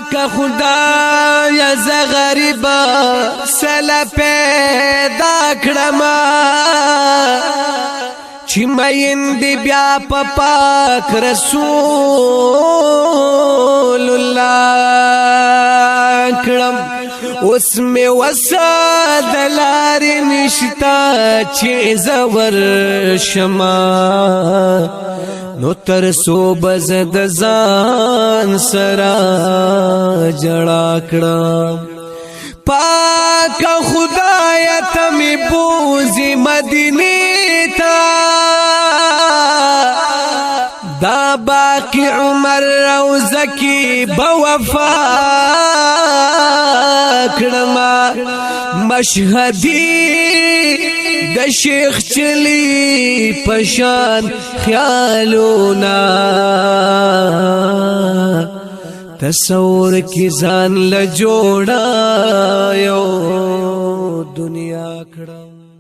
پاک خدای ز غریب سلا پیدا کړما چې مین دی بیا په پاک رسول الله کړم اوس می وساد لار نشتا چې زور شما نو تر سو بزد ځان سرا جړا کړم پاک خدای ته می بوزي مدینه تا دا باقی عمر روزه کی بوفا کړما مشهدی د شیخ چلی پشان خیالونا تصور کی ځان له جوړا یو دنیا کړم